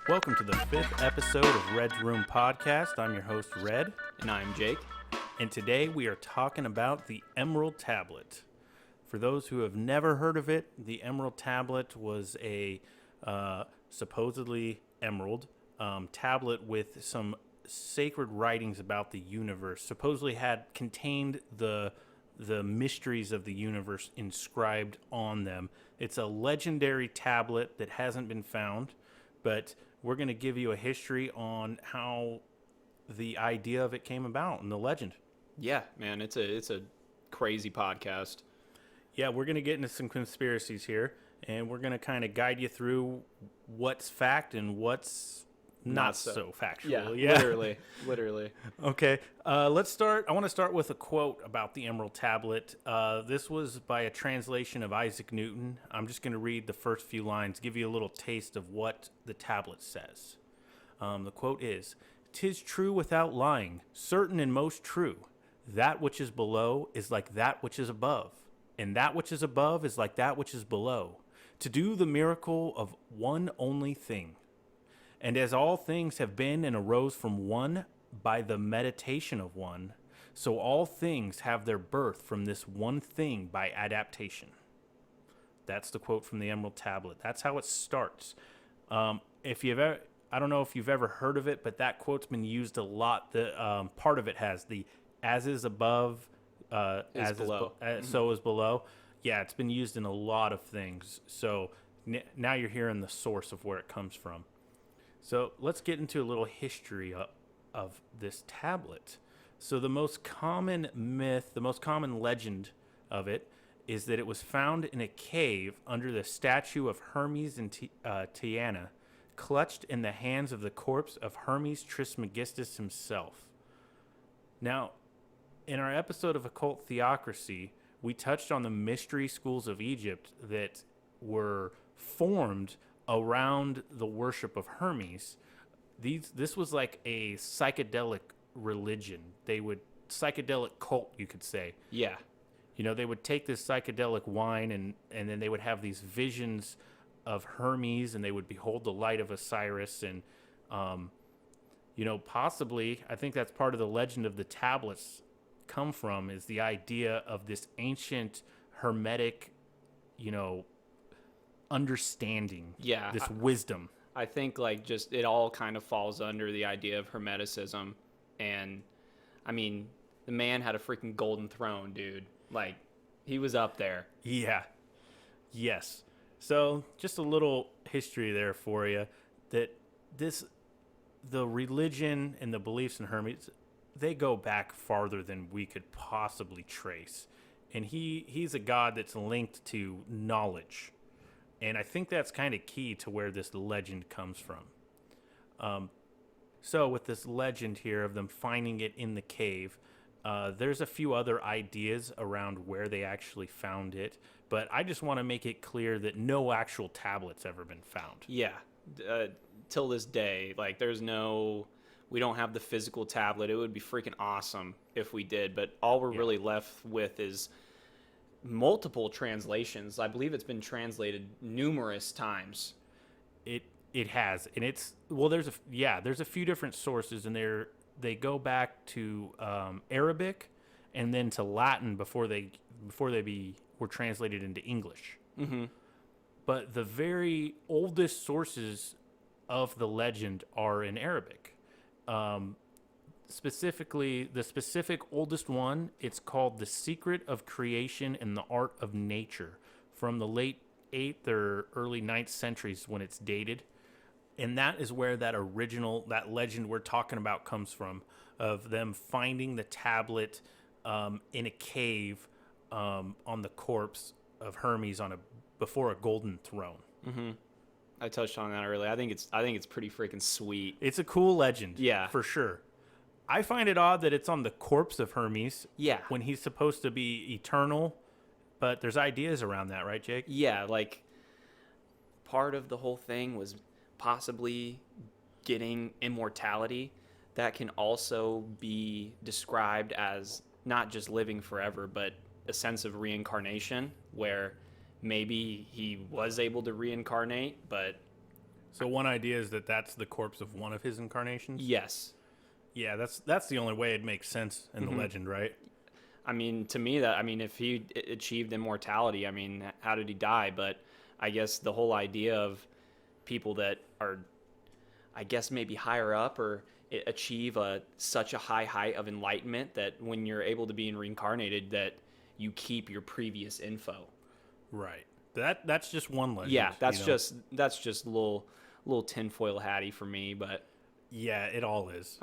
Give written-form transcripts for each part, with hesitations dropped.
Welcome to the 5th episode of Red's Room Podcast. I'm your host, Red. And I'm Jake. And today we are talking about the Emerald Tablet. For those who have never heard of it, the Emerald Tablet was a supposedly emerald tablet with some sacred writings about the universe. Supposedly contained the mysteries of the universe inscribed on them. It's a legendary tablet that hasn't been found, but we're going to give you a history on how the idea of it came about and the legend. Yeah, man, it's a crazy podcast. Yeah, we're going to get into some conspiracies here, and we're going to kind of guide you through what's fact and what's not so factual. Yeah. Literally. Okay, let's start. I want to start with a quote about the Emerald Tablet. This was by a translation of Isaac Newton. I'm just going to read the first few lines, give you a little taste of what the tablet says. The quote is, "'Tis true without lying, certain and most true. That which is below is like that which is above, and that which is above is like that which is below. To do the miracle of one only thing. And as all things have been and arose from one by the meditation of one, so all things have their birth from this one thing by adaptation." That's the quote from the Emerald Tablet. That's how it starts. If you've ever, I don't know if you've ever heard of it, but that quote's been used a lot. The part of it has the "as is above, Is below. So is below." Yeah, it's been used in a lot of things. So now you're hearing the source of where it comes from. So let's get into a little history of this tablet. So the most common myth, the most common legend of it is that it was found in a cave under the statue of Hermes and Tiana, clutched in the hands of the corpse of Hermes Trismegistus himself. Now, in our episode of Occult Theocracy, we touched on the mystery schools of Egypt that were formed around the worship of Hermes. This was like a psychedelic religion. Psychedelic cult, you could say. Yeah. You know, they would take this psychedelic wine and then they would have these visions of Hermes, and they would behold the light of Osiris. And, possibly, I think that's part of the legend of the tablets come from, is the idea of this ancient hermetic, understanding. Yeah. This wisdom. I think just it all kind of falls under the idea of Hermeticism. And I mean, the man had a freaking golden throne, dude. He was up there. Yeah. Yes. So just a little history there for you, that the religion and the beliefs in Hermes, they go back farther than we could possibly trace. And he's a god that's linked to knowledge. And I think that's kind of key to where this legend comes from. So with this legend here of them finding it in the cave, there's a few other ideas around where they actually found it. But I just want to make it clear that no actual tablet's ever been found. Yeah. Till this day, we don't have the physical tablet. It would be freaking awesome if we did. But all we're really left with is multiple translations. I believe it's been translated numerous times. It has, and there's a few different sources, and they go back to Arabic and then to Latin before they were translated into English. Mm-hmm. But the very oldest sources of the legend are in Arabic. Specifically, the specific oldest one, it's called "The Secret of Creation and the Art of Nature," from the late 8th or early 9th centuries when it's dated. And that is where that legend we're talking about comes from, of them finding the tablet in a cave on the corpse of Hermes before a golden throne. Mm-hmm. I touched on that earlier. I think it's pretty freaking sweet. It's a cool legend. Yeah. For sure. I find it odd that it's on the corpse of Hermes. Yeah. When he's supposed to be eternal. But there's ideas around that, right, Jake? Yeah, part of the whole thing was possibly getting immortality. That can also be described as not just living forever, but a sense of reincarnation, where maybe he was able to reincarnate, but So one idea is that that's the corpse of one of his incarnations. Yes. Yeah, that's the only way it makes sense in the legend, right? I mean, to me, if he achieved immortality, I mean, how did he die? But I guess the whole idea of people that are, I guess, maybe higher up or achieve such a high height of enlightenment that when you're able to be reincarnated, that you keep your previous info. Right. That's just one legend. Yeah, that's you know? just a little tinfoil hatty for me, but Yeah, it all is.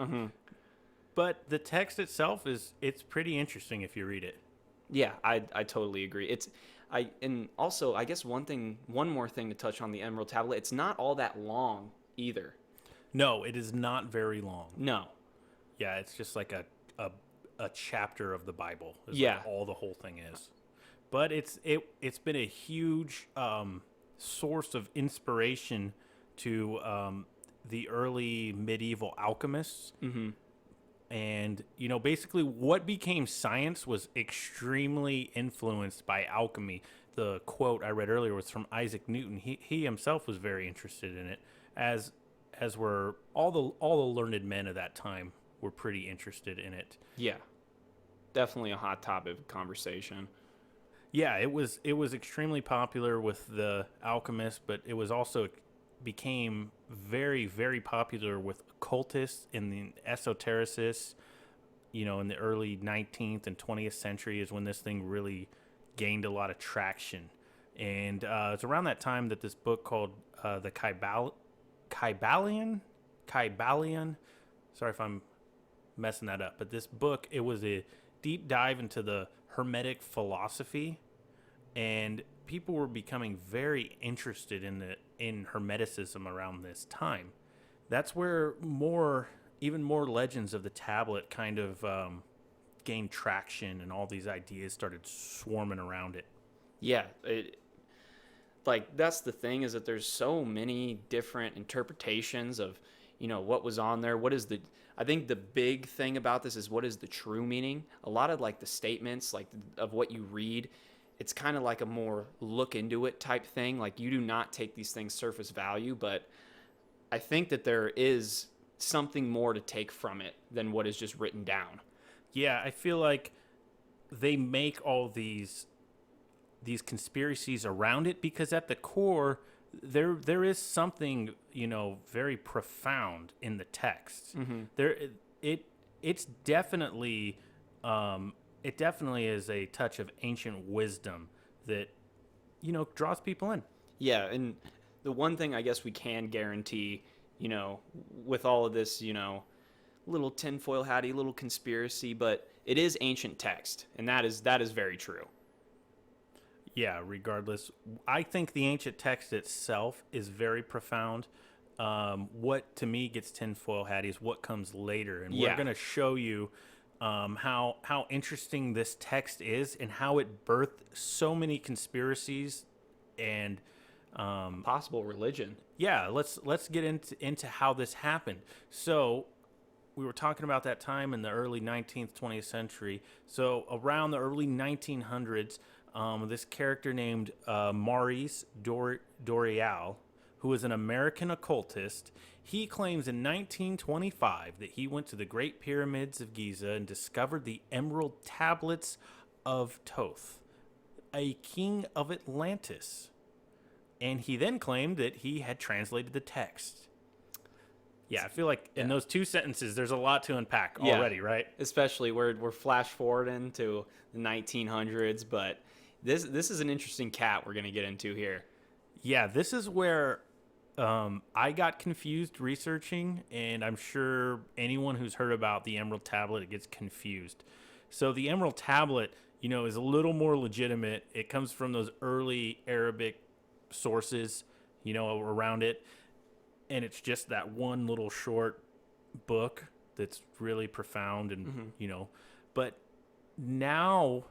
But the text itself it's pretty interesting if you read it. yeah, I totally agree. And also I guess one more thing to touch on the Emerald Tablet. It's not all that long either. No, it is not very long. No. Yeah, it's just like a chapter of the Bible. Is Yeah. like all the whole thing is. But it's been a huge source of inspiration to the early medieval alchemists. And, basically what became science was extremely influenced by alchemy. The quote I read earlier was from Isaac Newton. He himself was very interested in it, as were all the learned men of that time were pretty interested in it. Yeah. Definitely a hot topic of conversation. Yeah, it was extremely popular with the alchemists, but it was also became very, very popular with occultists and the esotericists. In the early 19th and 20th century is when this thing really gained a lot of traction. And it's around that time that this book called the Kybalion. Sorry if I'm messing that up, but this book, it was a deep dive into the Hermetic philosophy, and people were becoming very interested in Hermeticism around this time. That's where even more legends of the tablet kind of gained traction, and all these ideas started swarming around it. Yeah, that's the thing, is that there's so many different interpretations of what was on there. I think the big thing about this is, what is the true meaning? A lot of the statements of what you read, it's kind of like a more look into it type thing. You do not take these things surface value, but I think that there is something more to take from it than what is just written down. Yeah, I feel like they make all these conspiracies around it, because at the core there is something very profound in the text. It's definitely it definitely is a touch of ancient wisdom that draws people in. Yeah, and the one thing I guess we can guarantee, with all of this, little tinfoil hatty, little conspiracy, but it is ancient text, and that is very true. Yeah, regardless, I think the ancient text itself is very profound. What to me gets tinfoil hatty is what comes later, and we're going to show you how interesting this text is, and how it birthed so many conspiracies and possible religion. Yeah, let's get into how this happened. So we were talking about that time in the early 19th, 20th century. So around the early 1900s, this character named Maurice Doreal, who is an American occultist, he claims in 1925 that he went to the Great Pyramids of Giza and discovered the Emerald Tablets of Thoth, a king of Atlantis. And he then claimed that he had translated the text. Yeah, I feel like in those two sentences, there's a lot to unpack already, right? Especially we're flash forwarding to the 1900s, but this is an interesting cat we're going to get into here. Yeah, this is where I got confused researching, and I'm sure anyone who's heard about the Emerald Tablet gets confused. So the Emerald Tablet, is a little more legitimate. It comes from those early Arabic sources, around it. And it's just that one little short book that's really profound and, but now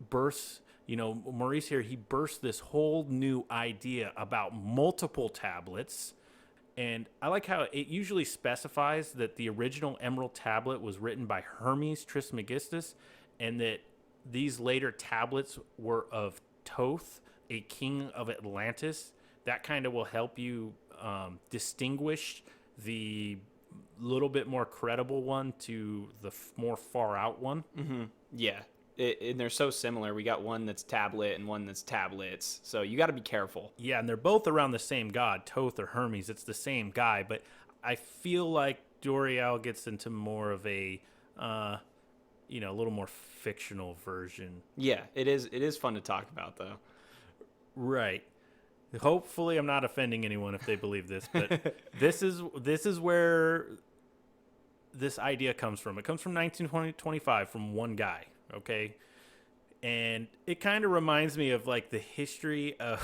bursts, Maurice here, he bursts this whole new idea about multiple tablets. And I like how it usually specifies that the original Emerald Tablet was written by Hermes Trismegistus, and that these later tablets were of Thoth, a king of Atlantis. that kind of will help you distinguish the little bit more credible one to the more far out one. Yeah. And they're so similar. We got one that's tablet and one that's tablets. So you got to be careful. Yeah, and they're both around the same god, Thoth or Hermes. It's the same guy, but I feel like Doriel gets into more of a, a little more fictional version. Yeah, it is. It is fun to talk about, though. Right. Hopefully, I'm not offending anyone if they believe this, but this is where this idea comes from. It comes from 1925 from one guy. Okay, and it kind of reminds me of like the history of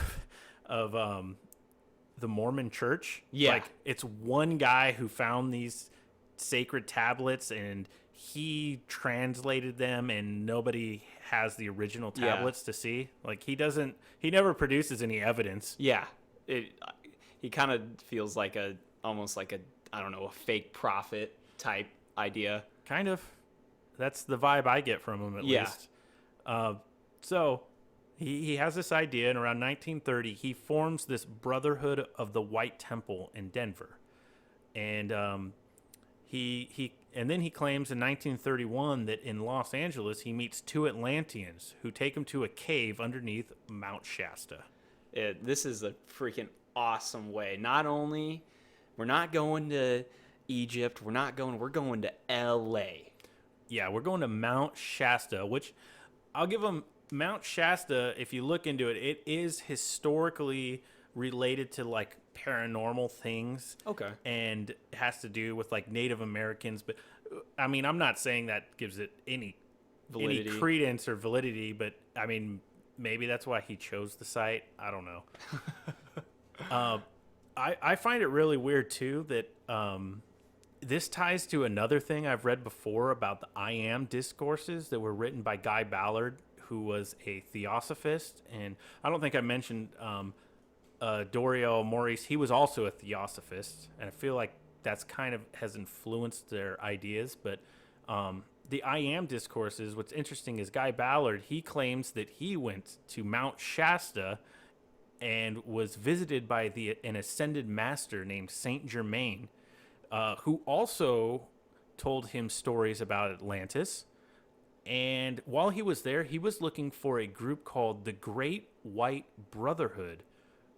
the Mormon Church. Yeah, like it's one guy who found these sacred tablets and he translated them, and nobody has the original tablets to see. Like he never produces any evidence. Yeah, he kind of feels like almost like a I don't know, a fake prophet type idea. Kind of. That's the vibe I get from him, at least. So he has this idea, and around 1930, he forms this Brotherhood of the White Temple in Denver. And then he claims in 1931 that in Los Angeles, he meets two Atlanteans who take him to a cave underneath Mount Shasta. This is a freaking awesome way. Not only, we're not going to Egypt, we're going to L.A., Yeah, we're going to Mount Shasta, which I'll give them Mount Shasta. If you look into it, it is historically related to like paranormal things. Okay. And it has to do with like Native Americans. But I mean, I'm not saying that gives it any credence or validity, but I mean, maybe that's why he chose the site. I don't know. I find it really weird too that this ties to another thing I've read before about the I Am discourses that were written by Guy Ballard, who was a theosophist. And I don't think I mentioned Doriel Maurice. He was also a theosophist. And I feel like that's kind of has influenced their ideas. But the I Am discourses, what's interesting is Guy Ballard, he claims that he went to Mount Shasta and was visited by an ascended master named Saint Germain, who also told him stories about Atlantis. And while he was there, he was looking for a group called the Great White Brotherhood,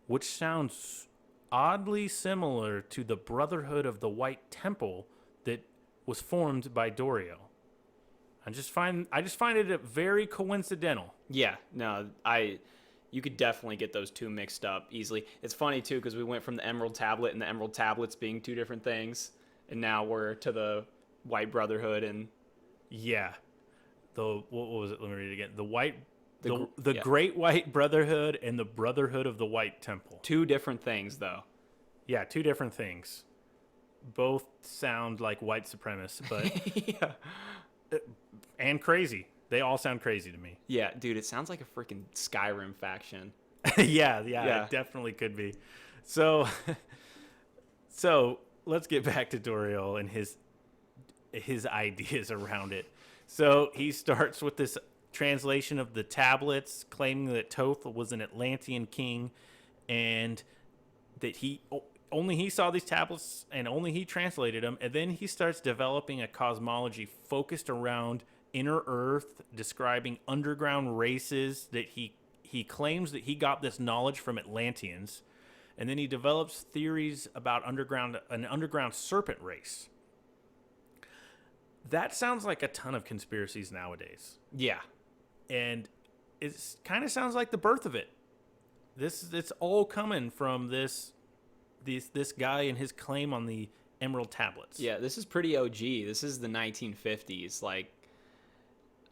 which sounds oddly similar to the Brotherhood of the White Temple that was formed by Doriel. I just find it very coincidental. Yeah, no, you could definitely get those two mixed up easily. It's funny too because we went from the Emerald Tablet and the Emerald Tablets being two different things, and now we're to the White Brotherhood and yeah, what was it? Let me read it again. The Great White Brotherhood and the Brotherhood of the White Temple. Two different things, though. Yeah, two different things. Both sound like white supremacists, but yeah, and crazy. They all sound crazy to me. Yeah, dude, it sounds like a freaking Skyrim faction. yeah, it definitely could be. So let's get back to Doriel and his ideas around it. So he starts with this translation of the tablets, claiming that Thoth was an Atlantean king, and that only he saw these tablets and only he translated them. And then he starts developing a cosmology focused around inner Earth, describing underground races that he claims that he got this knowledge from Atlanteans. And then he develops theories about an underground serpent race. That sounds like a ton of conspiracies nowadays. Yeah. And it kind of sounds like the birth of it. It's all coming from this guy and his claim on the Emerald Tablets. Yeah, this is pretty OG. This is the 1950s. Like,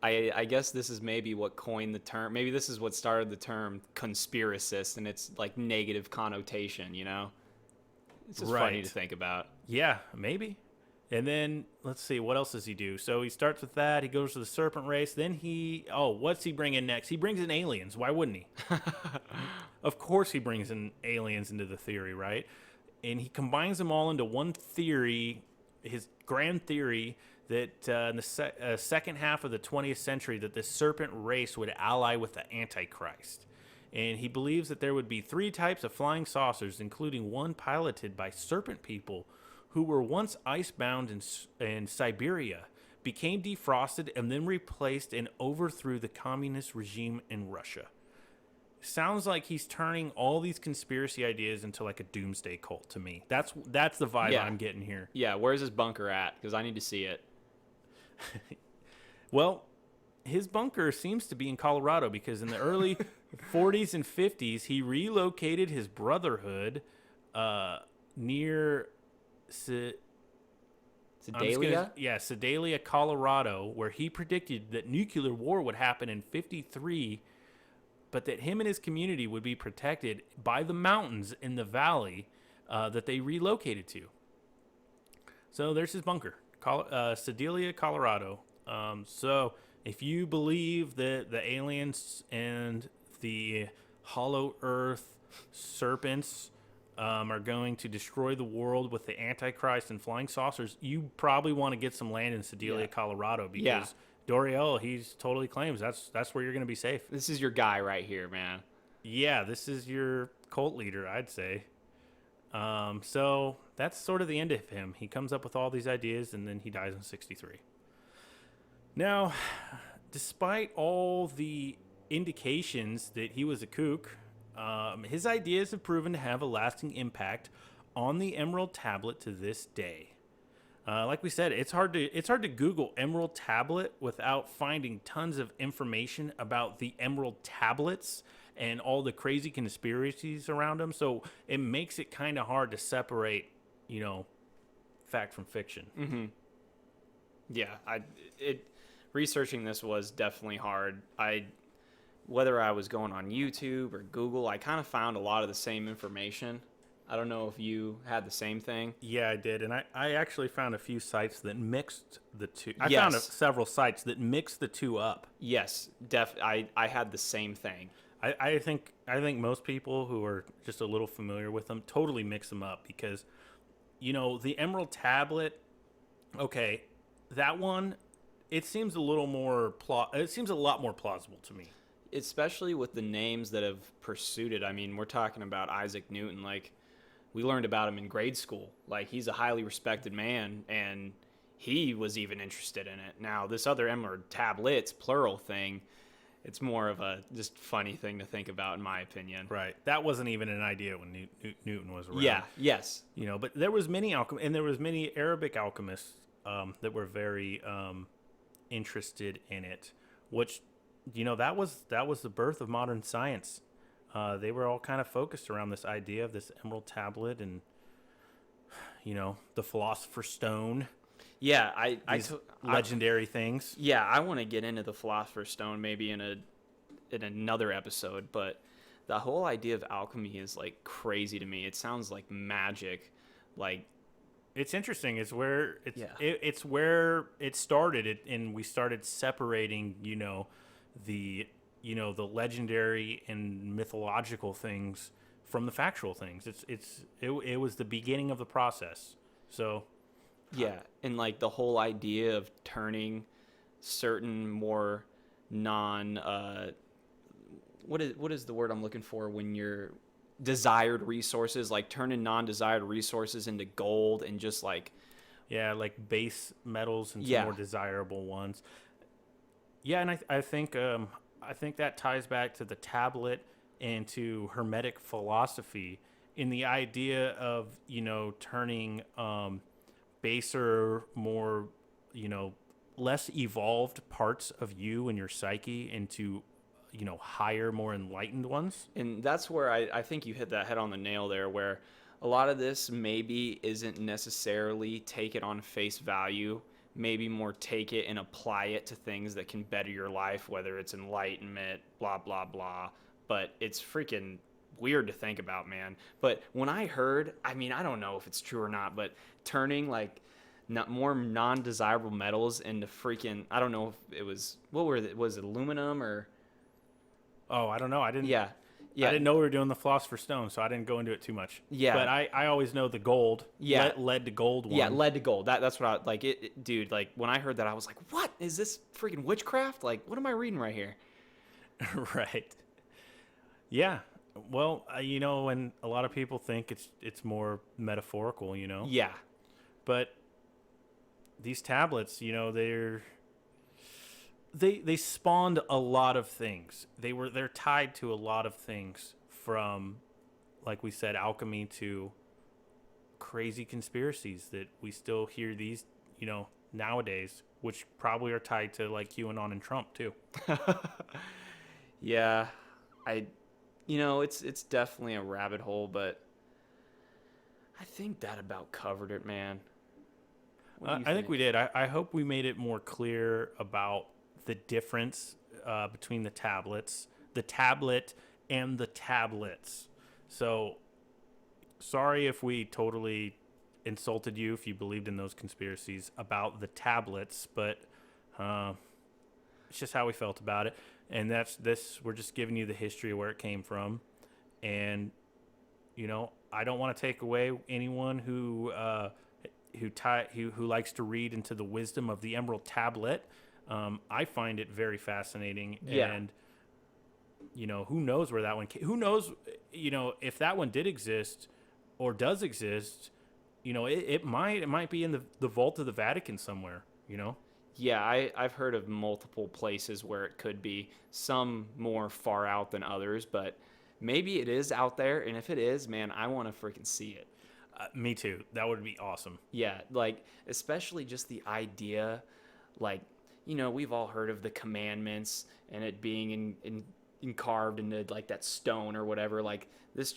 I guess this is maybe what coined the term. Maybe this is what started the term conspiracist, and it's like negative connotation, you know? It's just funny to think about. Yeah, maybe. And then, let's see, what else does he do? So he starts with that. He goes to the serpent race. Then what's he bring in next? He brings in aliens. Why wouldn't he? Of course he brings in aliens into the theory, right? And he combines them all into one theory, his grand theory, that in the second half of the 20th century, that the serpent race would ally with the Antichrist. And he believes that there would be 3 types of flying saucers, including one piloted by serpent people who were once icebound in Siberia, became defrosted, and then replaced and overthrew the communist regime in Russia. Sounds like he's turning all these conspiracy ideas into like a doomsday cult to me. That's the vibe I'm getting here. Yeah, where's his bunker at? Because I need to see it. Well, his bunker seems to be in Colorado because in the early 40s and 50s, he relocated his brotherhood near Sedalia? Sedalia, Colorado, where he predicted that nuclear war would happen in 53, but that him and his community would be protected by the mountains in the valley that they relocated to. So there's his bunker, Sedalia, Colorado. So if you believe that the aliens and the hollow earth serpents are going to destroy the world with the Antichrist and flying saucers, you probably want to get some land in Sedalia, Colorado, because Doriel, he's totally claims that's where you're going to be safe. This is your guy right here, man. Yeah, this is your cult leader, I'd say. So that's sort of the end of him. He comes up with all these ideas, and then he dies in 63. Now, despite all the indications that he was a kook, his ideas have proven to have a lasting impact on the Emerald Tablet to this day. Like we said, it's hard to Google Emerald Tablet without finding tons of information about the Emerald Tablets and all the crazy conspiracies around them. So it makes it kind of hard to separate, fact from fiction. Mm-hmm. Yeah, researching this was definitely hard. Whether I was going on YouTube or Google, I kind of found a lot of the same information. I don't know if you had the same thing. Yeah, I did. And I actually found a few sites that mixed the two. I Yes. found several sites that mixed the two up. Yes, I had the same thing. I think most people who are just a little familiar with them totally mix them up because, the Emerald Tablet, okay, that one, it seems a little more it seems a lot more plausible to me. Especially with the names that have pursued it. I mean, we're talking about Isaac Newton. Like, we learned about him in grade school. Like, he's a highly respected man, and he was even interested in it. Now, this other Emerald Tablets, plural thing, it's more of a just funny thing to think about, in my opinion. Right. That wasn't even an idea when Newton was around. Yeah, yes. But there was many and there was many Arabic alchemists that were very interested in it, which that was the birth of modern science. They were all kind of focused around this idea of this Emerald Tablet and the Philosopher's Stone. Yeah, legendary things. Yeah, I want to get into the Philosopher's Stone maybe in another episode, but the whole idea of alchemy is like crazy to me. It sounds like magic. Like, it's interesting. It's where it's where it started, and we started separating, the legendary and mythological things from the factual things. It was the beginning of the process. So yeah, and like the whole idea of turning certain more what is the word I'm looking for when you're desired resources, like turning non-desired resources into gold and just like base metals and some more desirable ones. Yeah, and I think that ties back to the tablet and to Hermetic philosophy in the idea of turning baser, more less evolved parts of you and your psyche into higher, more enlightened ones. And that's where I think you hit that head on the nail there, where a lot of this maybe isn't necessarily take it on face value, maybe more take it and apply it to things that can better your life, whether it's enlightenment, blah, blah, blah. But it's freaking weird to think about, man. But when I heard, I mean, I don't know if it's true or not, but turning like more non-desirable metals into freaking, I don't know if it was, was it aluminum or? Oh, I don't know. I didn't. Yeah. I didn't know we were doing the Philosopher's Stone, so I didn't go into it too much. Yeah. But I always know the gold. Yeah. Lead to gold one. Yeah, lead to gold. That's what I like. Dude, like when I heard that, I was like, what is this freaking witchcraft? Like, what am I reading right here? Right. Yeah. Well, and a lot of people think it's more metaphorical, Yeah. but these tablets, they spawned a lot of things. They're tied to a lot of things, from, like we said, alchemy to crazy conspiracies that we still hear these, nowadays, which probably are tied to like QAnon and Trump too. Yeah. I it's definitely a rabbit hole, but I think that about covered it, man. What do you I think we did. I hope we made it more clear about the difference between the tablet, and the tablets. So, sorry if we totally insulted you if you believed in those conspiracies about the tablets, but it's just how we felt about it. And that's this. We're just giving you the history of where it came from, and I don't want to take away anyone who likes to read into the wisdom of the Emerald Tablet. I find it very fascinating, Yeah. and who knows where that one came. Who knows, if that one did exist or does exist. It might be in the vault of the Vatican somewhere. Yeah, I've heard of multiple places where it could be, some more far out than others, but maybe it is out there, and if it is, man, I want to freaking see it. Me too. That would be awesome. Yeah, like, especially just the idea, like, we've all heard of the commandments and it being in carved into, like, that stone or whatever. Like, this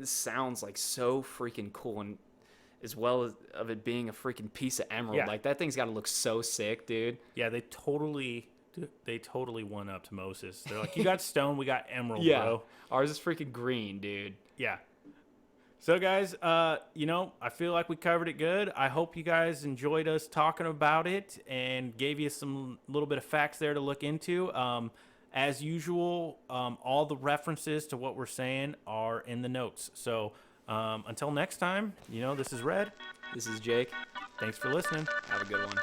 sounds, like, so freaking cool, and as well as of it being a freaking piece of emerald. Yeah. Like, that thing's got to look so sick, dude. Yeah, they totally won up to Moses. They're like, you got stone, we got emerald, Yeah, bro. ours is freaking green, dude. Yeah. So, guys, I feel like we covered it good. I hope you guys enjoyed us talking about it and gave you some little bit of facts there to look into. As usual, all the references to what we're saying are in the notes. So, until next time, this is Red. This is Jake. Thanks for listening. Have a good one.